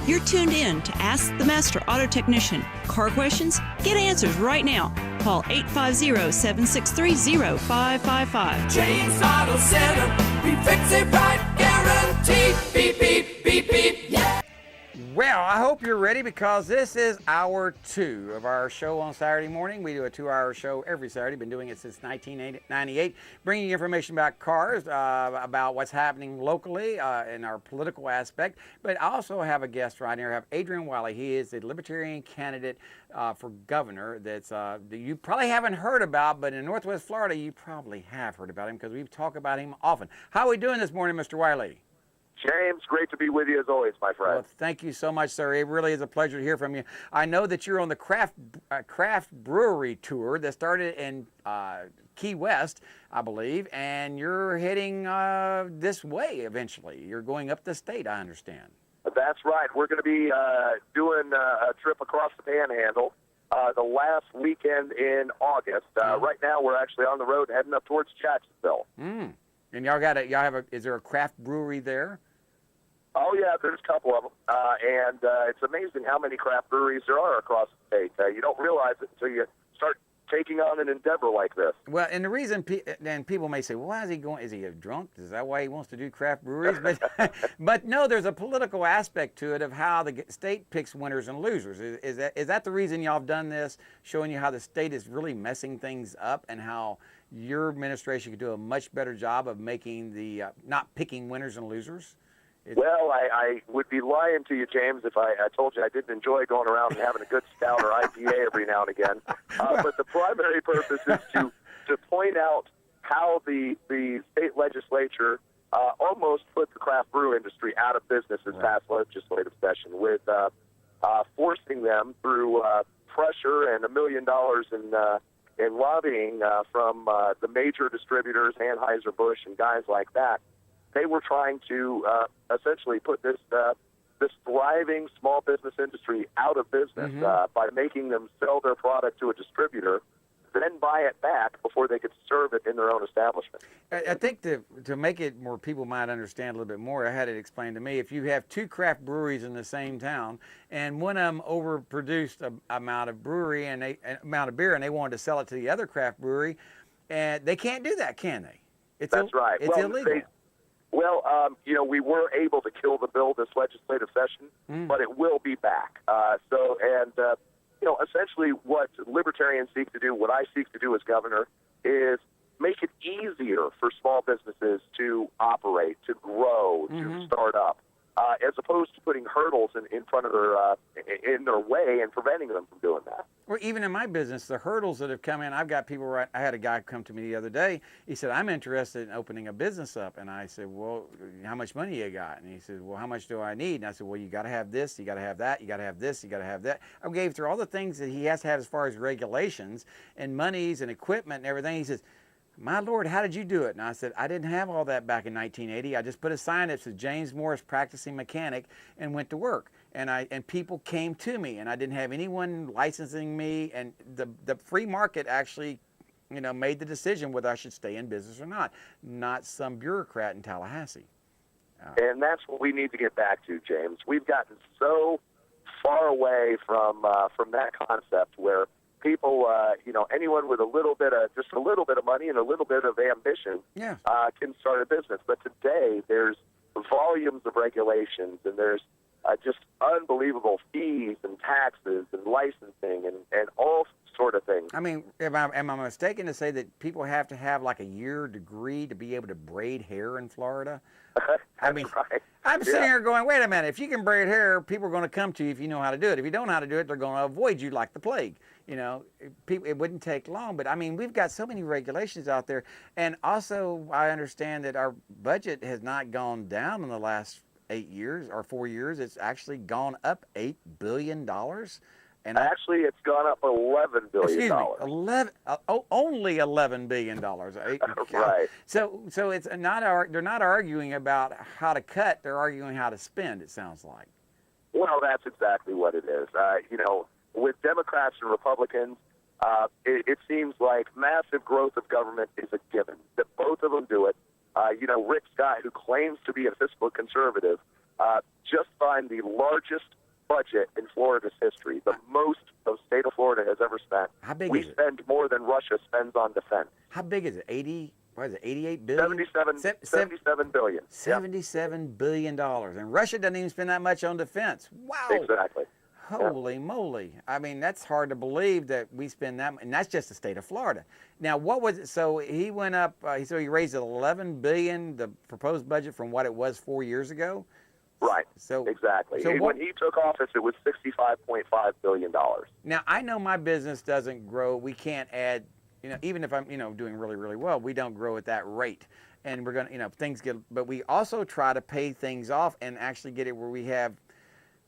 You're tuned in to Ask the Master Auto Technician. Car questions? Get answers right now. Call 850-763-0555. James Auto Center, we fix it right, guaranteed. Beep, beep, beep, beep, yeah. Well, I hope you're ready because this is hour 2 of our show on Saturday morning. We do a 2-hour show every Saturday. Been doing it since 1998, bringing you information about cars, about what's happening locally in our political aspect. But I also have a guest right here. I have Adrian Wyllie. He is the Libertarian candidate for governor that you probably haven't heard about, but in Northwest Florida, you probably have heard about him because we talk about him often. How are we doing this morning, Mr. Wyllie? James, great to be with you as always, my friend. Well, thank you so much, sir. It really is a pleasure to hear from you. I know that you're on the craft brewery tour that started in Key West, I believe, and you're heading this way eventually. You're going up the state, I understand. That's right. We're going to be doing a trip across the panhandle the last weekend in August. Right now, we're actually on the road heading up towards Jacksonville. And is there a craft brewery there? Oh, yeah, there's a couple of them. And it's amazing how many craft breweries there are across the state. You don't realize it until you start taking on an endeavor like this. Well, and the reason, then people may say, well, why is he going? Is he a drunk? Is that why he wants to do craft breweries? But, but no, there's a political aspect to it of how the state picks winners and losers. Is that the reason y'all have done this, showing you how the state is really messing things up and how your administration could do a much better job of making the not picking winners and losers? Well, I would be lying to you, James, if I told you I didn't enjoy going around and having a good stout or IPA every now and again. But the primary purpose is to point out how the state legislature almost put the craft brew industry out of business this past legislative session with forcing them through pressure and $1 million in lobbying from the major distributors, Anheuser-Busch and guys like that. They were trying to essentially put this thriving small business industry out of business by making them sell their product to a distributor, then buy it back before they could serve it in their own establishment. I think to make it more people might understand a little bit more, I had it explained to me. If you have 2 craft breweries in the same town and one of them overproduced an amount of beer and they wanted to sell it to the other craft brewery, and they can't do that, can they? That's right. It's illegal. We were able to kill the bill this legislative session, but it will be back. Essentially what Libertarians seek to do, what I seek to do as governor, is make it easier for small businesses to operate, to grow, to start up, as opposed to putting hurdles in front of in their way and preventing them from doing that. Well, even in my business, the hurdles that have come in, I've got people I had a guy come to me the other day. He said, I'm interested in opening a business up. And I said, well, how much money you got? And he said, well, how much do I need? And I said, well, you got to have this, you got to have that, you got to have this, you got to have that. I gave through all the things that he has to have as far as regulations and monies and equipment and everything. He says, my Lord, how did you do it? And I said, I didn't have all that back in 1980. I just put a sign that said James Morris, practicing mechanic, and went to work. And people came to me, and I didn't have anyone licensing me. And the free market actually, made the decision whether I should stay in business or not some bureaucrat in Tallahassee. And that's what we need to get back to, James. We've gotten so far away from that concept where people, anyone with just a little bit of money and a little bit of ambition can start a business. But today there's volumes of regulations and there's just unbelievable fees and taxes and licensing and all sort of things. I mean, am I mistaken to say that people have to have like a year degree to be able to braid hair in Florida? Right. I'm sitting here going, wait a minute, if you can braid hair, people are going to come to you if you know how to do it. If you don't know how to do it, they're going to avoid you like the plague. It wouldn't take long, but I mean, we've got so many regulations out there. And also, I understand that our budget has not gone down in the last 8 years or 4 years. It's actually gone up $8 billion. And actually, it's gone up $11 billion. Excuse me, only $11 billion. Right. So it's they're not arguing about how to cut. They're arguing how to spend, it sounds like. Well, that's exactly what it is. With Democrats and Republicans, it seems like massive growth of government is a given, that both of them do it. Rick Scott, who claims to be a fiscal conservative, just signed the largest budget in Florida's history, the most the state of Florida has ever spent. How big We is it? spend more than Russia spends on defense. How big is it? 80? What is it? 88 billion? 77 billion. $77 billion. And Russia doesn't even spend that much on defense. Wow. Exactly. Holy moly. I mean, that's hard to believe that we spend that much. And that's just the state of Florida. Now, what was it? So he went up, so he raised it $11 billion, the proposed budget, from what it was 4 years ago? Right. So exactly. So when he took office, it was $65.5 billion. Now, I know my business doesn't grow. We can't add, even if I'm, doing really, really well, we don't grow at that rate. And we're going to, things get, but we also try to pay things off and actually get it where we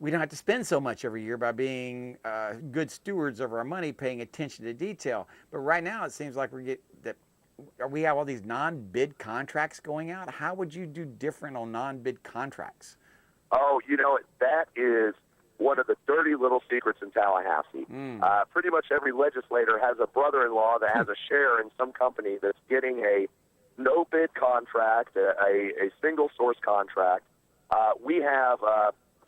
don't have to spend so much every year by being good stewards of our money, paying attention to detail. But right now, it seems like we have all these non-bid contracts going out. How would you do different on non-bid contracts? Oh, that is one of the dirty little secrets in Tallahassee. Pretty much every legislator has a brother-in-law that has a share in some company that's getting a no-bid contract, a single-source contract. We have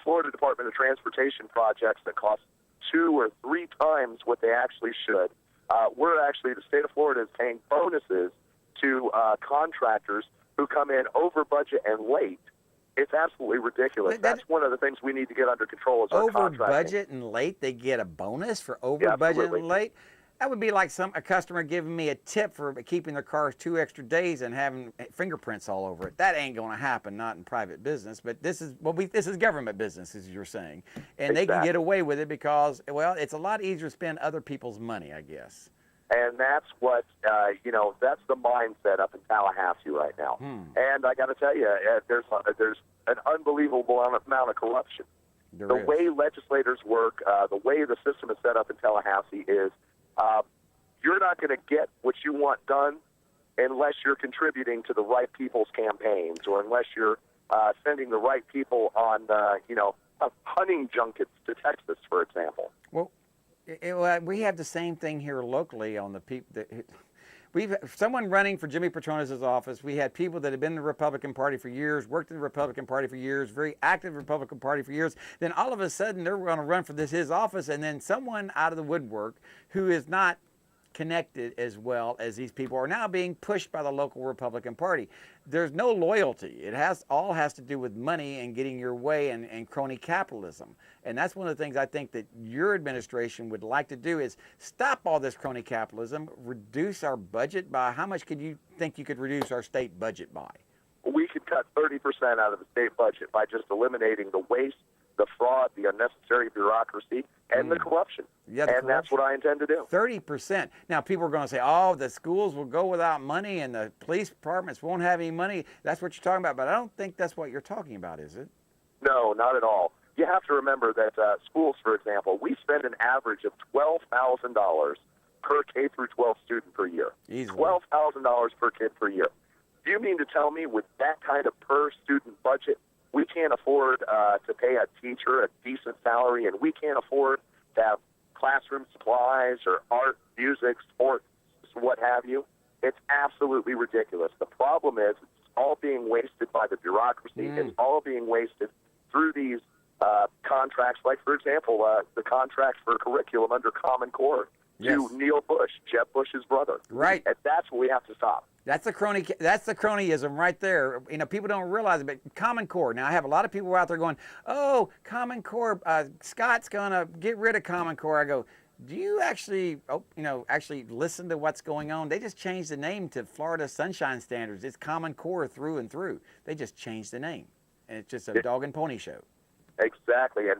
Florida Department of Transportation projects that cost 2 or 3 times what they actually should. The state of Florida is paying bonuses to contractors who come in over budget and late. It's absolutely ridiculous. That's one of the things we need to get under control. Is our over contracting. budget and late, they get a bonus for over budget and late. That would be like a customer giving me a tip for keeping their car 2 extra days and having fingerprints all over it. That ain't going to happen, not in private business. But this is government business, as you're saying, and they can get away with it because, well, it's a lot easier to spend other people's money, I guess. And that's what that's the mindset up in Tallahassee right now. And I got to tell you, there's an unbelievable amount of corruption. The way legislators work, the way the system is set up in Tallahassee is. You're not going to get what you want done unless you're contributing to the right people's campaigns or unless you're sending the right people on, hunting junkets to Texas, for example. Well, we have the same thing here locally on the people. We've someone running for Jimmy Petronas' office. We had people that have been in the Republican Party for years, worked in the Republican Party for years, very active Republican Party for years. Then all of a sudden they're going to run for his office, and then someone out of the woodwork who is not connected as well as these people are now being pushed by the local Republican Party. There's no loyalty. It all has to do with money and getting your way and crony capitalism. And that's one of the things I think that your administration would like to do is stop all this crony capitalism, reduce our budget by how much could you think you could reduce our state budget by? We could cut 30% out of the state budget by just eliminating the waste, the fraud, the unnecessary bureaucracy, and the corruption. That's what I intend to do. 30%. Now, people are going to say, oh, the schools will go without money and the police departments won't have any money. That's what you're talking about. But I don't think that's what you're talking about, is it? No, not at all. You have to remember that schools, for example, we spend an average of $12,000 per K through 12 student per year. Easily. $12,000 per kid per year. Do you mean to tell me with that kind of per student budget, we can't afford to pay a teacher a decent salary, and we can't afford to have classroom supplies or art, music, sports, what have you? It's absolutely ridiculous. The problem is it's all being wasted by the bureaucracy. It's all being wasted through these contracts, like, for example, the contract for curriculum under Common Core to Neil Bush, Jeb Bush's brother. Right. And that's what we have to stop. That's the cronyism right there. People don't realize it, but Common Core. Now, I have a lot of people out there going, oh, Common Core, Scott's going to get rid of Common Core. I go, do you actually listen to what's going on? They just changed the name to Florida Sunshine Standards. It's Common Core through and through. They just changed the name, and it's just a dog and pony show. Exactly, and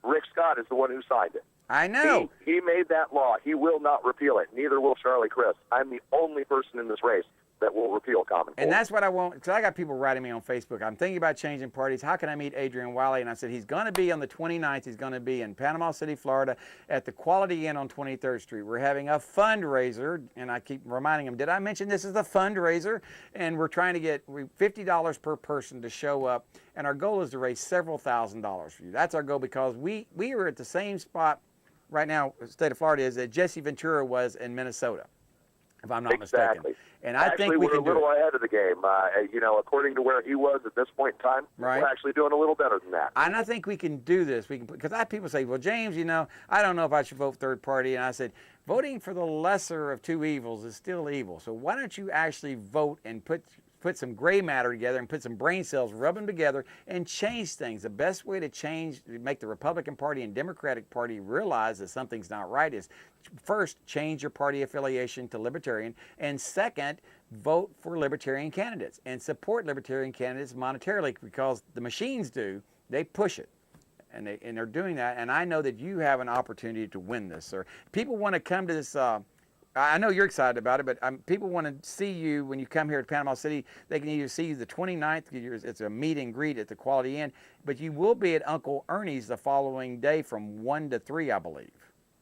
Rick Scott is the one who signed it. I know. He made that law. He will not repeal it. Neither will Charlie Crist. I'm the only person in this race that will repeal Common Core. And that's what I want, because I got people writing me on Facebook. I'm thinking about changing parties. How can I meet Adrian Wyllie? And I said, he's going to be on the 29th. He's going to be in Panama City, Florida, at the Quality Inn on 23rd Street. We're having a fundraiser, and I keep reminding him, did I mention this is a fundraiser? And we're trying to get $50 per person to show up, and our goal is to raise several $1,000s for you. That's our goal, because we are at the same spot right now, the state of Florida, is that Jesse Ventura was in Minnesota. if I'm not Exactly. mistaken. And I actually, think we we're can a little do it. ahead of the game. According to where he was at this point in time, Right. we're actually doing a little better than that. And I think we can do this. We can, because I have people say, well, James, I don't know if I should vote third party. And I said, voting for the lesser of two evils is still evil. So why don't you actually vote and put some gray matter together and put some brain cells, rub them together, and change things. The best way to make the Republican Party and Democratic Party realize that something's not right is, first, change your party affiliation to Libertarian, and second, vote for Libertarian candidates and support Libertarian candidates monetarily, because the machines do. They push it. And they're doing that. And I know that you have an opportunity to win this, sir. People want to come to this. I know you're excited about it, but people want to see you when you come here to Panama City. They can either see you the 29th, it's a meet and greet at the Quality Inn, but you will be at Uncle Ernie's the following day from 1 to 3, I believe.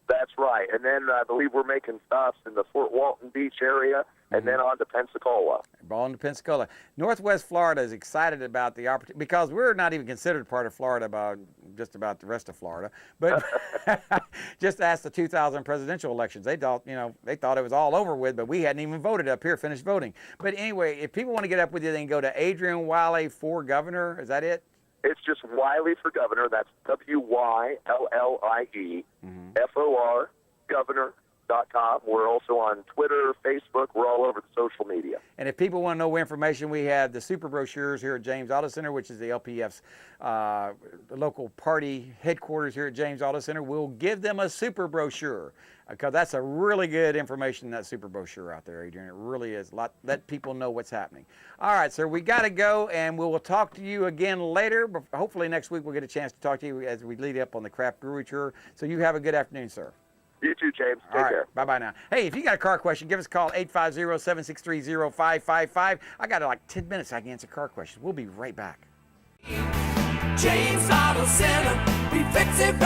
That's right. And then I believe we're making stops in the Fort Walton Beach area, and then on to Pensacola. Ball into Pensacola. Northwest Florida is excited about the opportunity, because we're not even considered part of Florida just about the rest of Florida. But just ask the 2000 presidential elections. They thought it was all over with, but we hadn't even voted up here, finished voting. But anyway, if people want to get up with you, they can go to Adrian Wyllie for governor. Is that it? It's just Wyllie for governor. That's WYLLIE FOR governor.com. We're also on Twitter, Facebook. We're all over the social media. And if people want to know information, we have the super brochures here at James Auto Center, which is the LPF's local party headquarters here at James Auto Center. We'll give them a super brochure, because that's a really good information, that super brochure out there, Adrian. It really is. Let people know what's happening. All right, sir, we got to go, and we will talk to you again later. But hopefully next week we'll get a chance to talk to you as we lead up on the craft brewery tour. So you have a good afternoon, sir. You too, James. Take care. Bye-bye now. Hey, if you got a car question, give us a call, 850-763-0555. I got like 10 minutes I can answer car questions. We'll be right back. James Auto Center, we fix it right.